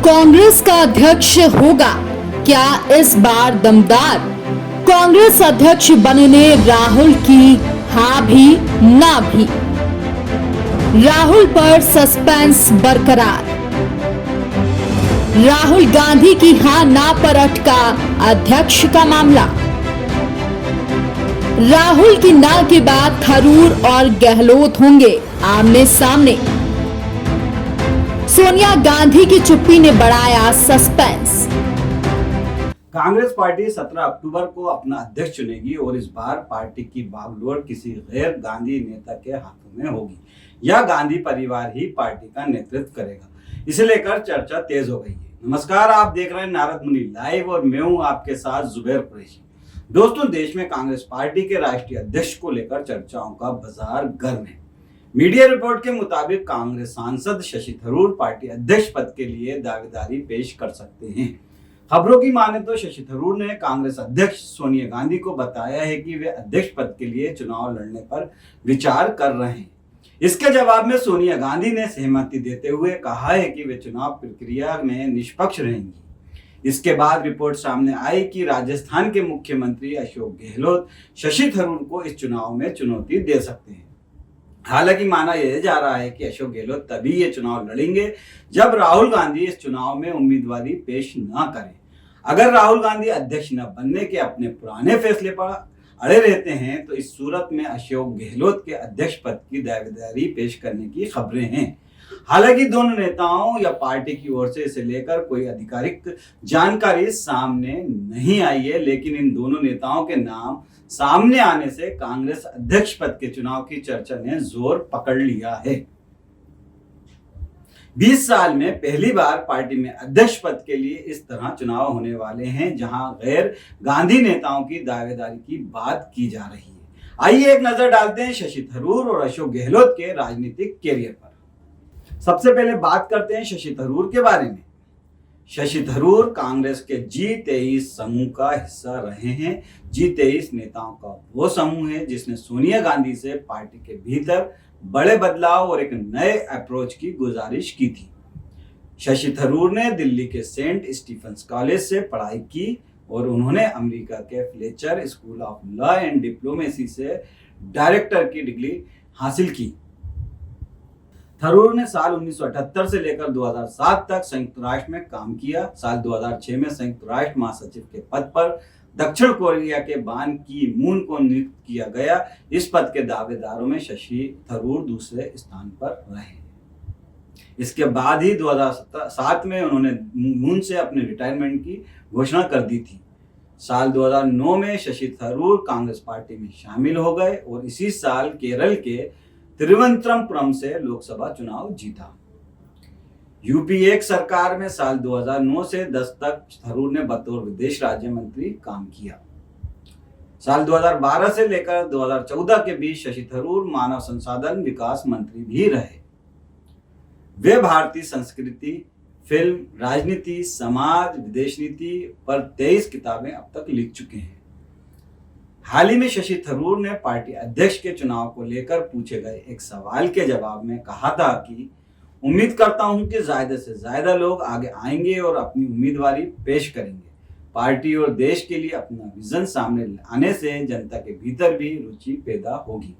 कांग्रेस का अध्यक्ष होगा क्या इस बार दमदार? कांग्रेस अध्यक्ष बनने राहुल की हाँ भी ना भी। राहुल पर सस्पेंस बरकरार। राहुल गांधी की हाँ ना पर अटका अध्यक्ष का मामला। राहुल की ना के बाद थरूर और गहलोत होंगे आमने सामने। सोनिया गांधी की चुप्पी ने बढ़ाया सस्पेंस। कांग्रेस पार्टी 17 अक्टूबर को अपना अध्यक्ष चुनेगी और इस बार पार्टी की बागडोर किसी गैर गांधी नेता के हाथों में होगी या गांधी परिवार ही पार्टी का नेतृत्व करेगा। इसे लेकर चर्चा तेज हो गई है। नमस्कार, आप देख रहे हैं नारद मुनि लाइव और मैं हूं आपके साथ जुबैर कुरैशी। दोस्तों, देश में कांग्रेस पार्टी के राष्ट्रीय अध्यक्ष को लेकर चर्चाओं का बाजार गर्म है। मीडिया रिपोर्ट के मुताबिक कांग्रेस सांसद शशि थरूर पार्टी अध्यक्ष पद के लिए दावेदारी पेश कर सकते हैं। खबरों की माने तो शशि थरूर ने कांग्रेस अध्यक्ष सोनिया गांधी को बताया है कि वे अध्यक्ष पद के लिए चुनाव लड़ने पर विचार कर रहे हैं। इसके जवाब में सोनिया गांधी ने सहमति देते हुए कहा है कि वे चुनाव प्रक्रिया में निष्पक्ष रहेंगी। इसके बाद रिपोर्ट सामने आई कि राजस्थान के मुख्यमंत्री अशोक गहलोत शशि थरूर को इस चुनाव में चुनौती दे सकते हैं। हालांकि माना यह जा रहा है कि अशोक गहलोत तभी ये चुनाव लड़ेंगे जब राहुल गांधी इस चुनाव में उम्मीदवारी पेश न करें। अगर राहुल गांधी अध्यक्ष न बनने के अपने पुराने फैसले पर अड़े रहते हैं तो इस सूरत में अशोक गहलोत के अध्यक्ष पद की दावेदारी पेश करने की खबरें हैं। हालांकि दोनों नेताओं या पार्टी की ओर से इसे लेकर कोई आधिकारिक जानकारी सामने नहीं आई है, लेकिन इन दोनों नेताओं के नाम सामने आने से कांग्रेस अध्यक्ष पद के चुनाव की चर्चा ने जोर पकड़ लिया है। 20 साल में पहली बार पार्टी में अध्यक्ष पद के लिए इस तरह चुनाव होने वाले हैं, जहां गैर गांधी नेताओं की दावेदारी की बात की जा रही है। आइए एक नजर डालते हैं शशि थरूर और अशोक गहलोत के राजनीतिक कैरियर पर। सबसे पहले बात करते हैं शशि थरूर के बारे में। शशि थरूर कांग्रेस के G23 समूह का हिस्सा रहे हैं। G23 नेताओं का वो समूह है जिसने सोनिया गांधी से पार्टी के भीतर बड़े बदलाव और एक नए अप्रोच की गुजारिश की थी। शशि थरूर ने दिल्ली के सेंट स्टीफेंस कॉलेज से पढ़ाई की और उन्होंने अमेरिका के Fletcher school of law and diplomacy से डायरेक्टर की डिग्री हासिल की। थरूर ने साल 1978 से लेकर 2007 तक संयुक्त राष्ट्र में काम किया। साल 2006 में संयुक्त राष्ट्र महासचिव के पद पर दक्षिण कोरिया के बान की मून को नियुक्त किया गया। इस पद के दावेदारों में शशि थरूर दूसरे स्थान पर रहे। इसके बाद ही 2007 में उन्होंने मून से अपने रिटायरमेंट की घोषणा कर दी थी। साल 2009 में शशि थरूर कांग्रेस पार्टी में शामिल हो गए और इसी साल केरल के तिरुवनंतपुरम से लोकसभा चुनाव जीता। यूपीए सरकार में साल 2009 से 10 तक थरूर ने बतौर विदेश राज्य मंत्री काम किया। साल 2012 से लेकर 2014 के बीच शशि थरूर मानव संसाधन विकास मंत्री भी रहे। वे भारतीय संस्कृति, फिल्म, राजनीति, समाज, विदेश नीति पर 23 किताबें अब तक लिख चुके हैं। हाल ही में शशि थरूर ने पार्टी अध्यक्ष के चुनाव को लेकर पूछे गए एक सवाल के जवाब में कहा था कि उम्मीद करता हूं कि ज्यादा से ज्यादा लोग आगे आएंगे और अपनी उम्मीदवारी पेश करेंगे। पार्टी और देश के लिए अपना विजन सामने लाने से जनता के भीतर भी रुचि पैदा होगी।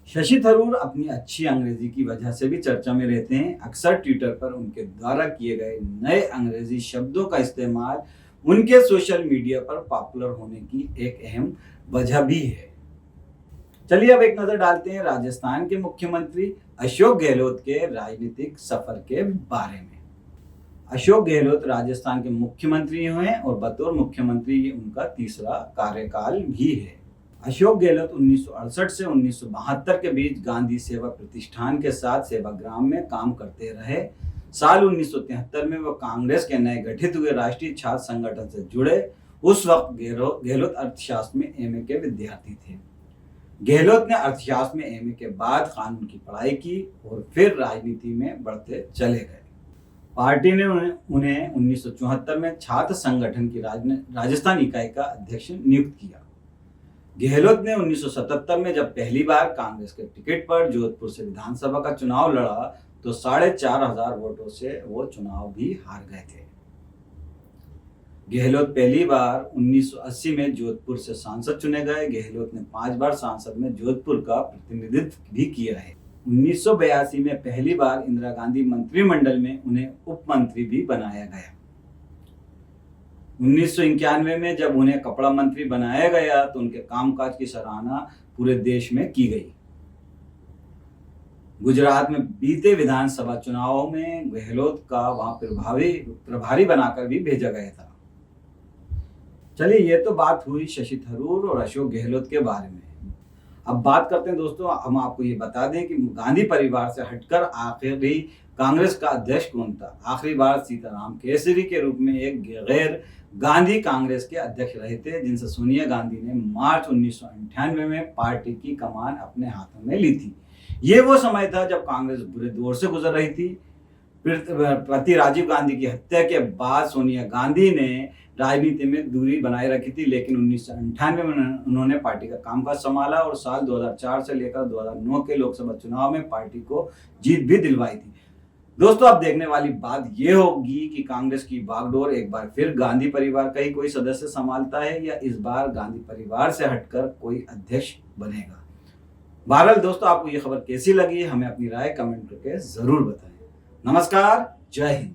शशि थरूर अपनी अच्छी अंग्रेजी की वजह से भी चर्चा में रहते हैं। अक्सर ट्विटर पर उनके द्वारा किए गए नए अंग्रेजी शब्दों का इस्तेमाल उनके सोशल मीडिया पर पॉपुलर होने की एक अहम वजह भी है। चलिए अब एक नजर डालते हैं राजस्थान के मुख्यमंत्री अशोक गहलोत के राजनीतिक सफर के बारे में। अशोक गहलोत राजस्थान के मुख्यमंत्री हुए और बतौर मुख्यमंत्री ये उनका तीसरा कार्यकाल भी है। अशोक गहलोत 1968 से 1972 के बीच गांधी सेवा प्रतिष्ठान के साथ सेवाग्राम में काम करते रहे। साल 1973 में वो कांग्रेस के नए गठित हुए राष्ट्रीय छात्र संगठन से जुड़े। उस वक्त गहलोत अर्थशास्त्र में एमए के विद्यार्थी थे। गहलोत ने अर्थशास्त्र में एमए के बाद कानून की पढ़ाई की और फिर राजनीति में बढ़ते चले गए। पार्टी ने उन्हें 1974 में छात्र संगठन की राजस्थान इकाई का अध्यक्ष नियुक्त किया। गहलोत ने 1977 में जब पहली बार कांग्रेस के टिकट पर जोधपुर से विधानसभा का चुनाव लड़ा तो 4,500 वोटों से वो चुनाव भी हार गए थे। गहलोत पहली बार 1980 में जोधपुर से सांसद चुने गए। गहलोत ने 5 बार सांसद में जोधपुर का प्रतिनिधित्व भी किया है। 1982 में पहली बार इंदिरा गांधी मंत्रिमंडल में उन्हें उप मंत्री भी बनाया गया। 1991 में जब उन्हें कपड़ा मंत्री बनाया गया तो उनके कामकाज की सराहना पूरे देश में की गई। गुजरात में बीते विधानसभा चुनावों में गहलोत का वहां प्रभारी बनाकर भी भेजा गया था। चलिए, ये तो बात हुई शशि थरूर और अशोक गहलोत के बारे में। अब बात करते हैं दोस्तों, हम आपको ये बता दें कि गांधी परिवार से हटकर आखिरी कांग्रेस का अध्यक्ष कौन था। आखिरी बार सीताराम केसरी के रूप में एक गैर गांधी कांग्रेस के अध्यक्ष रहे थे, जिनसे सोनिया गांधी ने मार्च 1998 में पार्टी की कमान अपने हाथों में ली थी। ये वो समय था जब कांग्रेस बुरे दौर से गुजर रही थी। पति राजीव गांधी की हत्या के बाद सोनिया गांधी ने राजनीति में दूरी बनाए रखी थी, लेकिन 1998 में उन्होंने पार्टी का कामकाज संभाला और साल 2004 से लेकर 2009 के लोकसभा चुनाव में पार्टी को जीत भी दिलवाई थी। दोस्तों, अब देखने वाली बात यह होगी कि कांग्रेस की बागडोर एक बार फिर गांधी परिवार का ही कोई सदस्य संभालता है या इस बार गांधी परिवार से हटकर कोई अध्यक्ष बनेगा। बहरहाल दोस्तों, आपको ये खबर कैसी लगी हमें अपनी राय कमेंट करके जरूर बताएं। नमस्कार, जय हिंद।